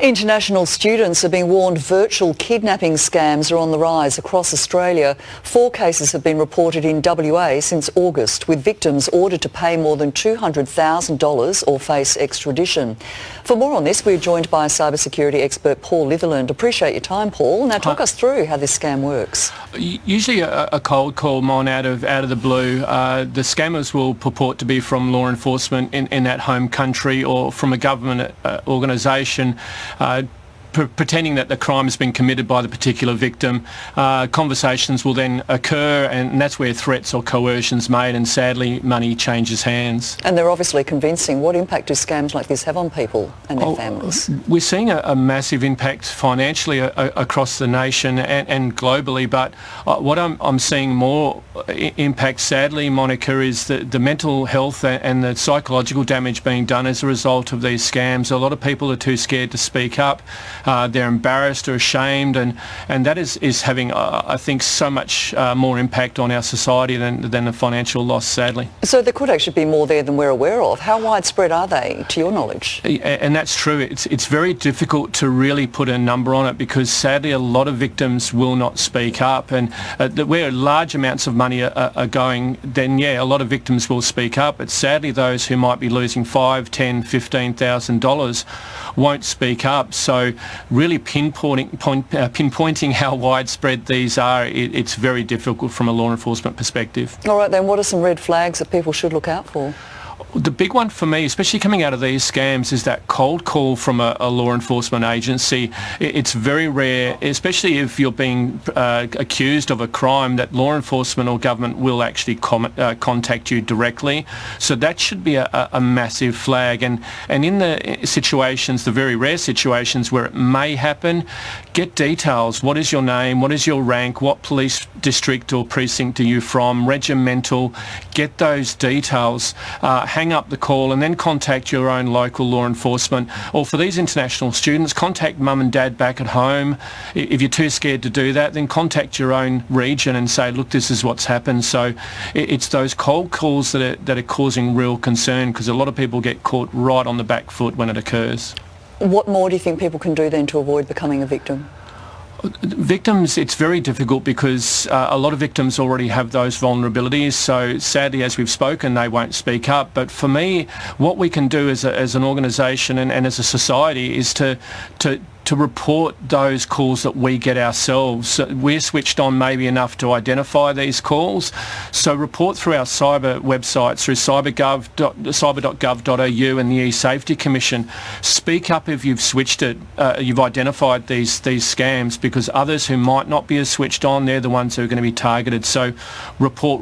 International students are being warned virtual kidnapping scams are on the rise across Australia. 4 cases have been reported in WA since August, with victims ordered to pay more than $200,000 or face extradition. For more on this, we're joined by cybersecurity expert Paul Litherland. Appreciate your time, Paul. Now talk us through how this scam works. Usually a cold call, Mon, out of the blue. The scammers will purport to be from law enforcement in that home country or from a government organisation. Pretending that the crime has been committed by the particular victim. Conversations will then occur, and that's where threats or coercion's made, and sadly money changes hands. And they're obviously convincing. What impact do scams like this have on people and their families? We're seeing a massive impact financially across the nation and globally, but what I'm seeing more impact, sadly, Monica, is the mental health and the psychological damage being done as a result of these scams. A lot of people are too scared to speak up. They're embarrassed or ashamed, and that is having, I think, so much more impact on our society than the financial loss, sadly. So there could actually be more there than we're aware of. How widespread are they, to your knowledge? And that's true. It's very difficult to really put a number on it, because sadly a lot of victims will not speak up, and where large amounts of money are going, then yeah, a lot of victims will speak up, but sadly those who might be losing $5,000, $10,000, $15,000 won't speak up. So really pinpointing how widespread these are, it's very difficult from a law enforcement perspective. All right then, what are some red flags that people should look out for? The big one for me, especially coming out of these scams, is that cold call from a law enforcement agency. It's very rare, especially if you're being accused of a crime, that law enforcement or government will actually contact you directly. So that should be a massive flag. And in the situations, the very rare situations where it may happen, get details. What is your name? What is your rank? What police district or precinct are you from? Regimental. Get those details. Hang up the call and then contact your own local law enforcement. Or for these international students, contact mum and dad back at home. If you're too scared to do that, then contact your own region and say, look, this is what's happened. So it's those cold calls that are causing real concern, because a lot of people get caught right on the back foot when it occurs. What more do you think people can do then to avoid becoming a victim? Victims, it's very difficult, because a lot of victims already have those vulnerabilities, so sadly, as we've spoken, they won't speak up. But for me, what we can do as an organisation and as a society is to report those calls that we get ourselves. We're switched on maybe enough to identify these calls, so report through our cyber websites, through cyber.gov.au and the eSafety Commission. Speak up if you've switched it, you've identified these scams, because others who might not be as switched on, they're the ones who are going to be targeted. So report,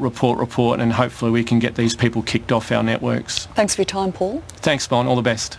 and hopefully we can get these people kicked off our networks. Thanks for your time, Paul. Thanks, Bon. All the best.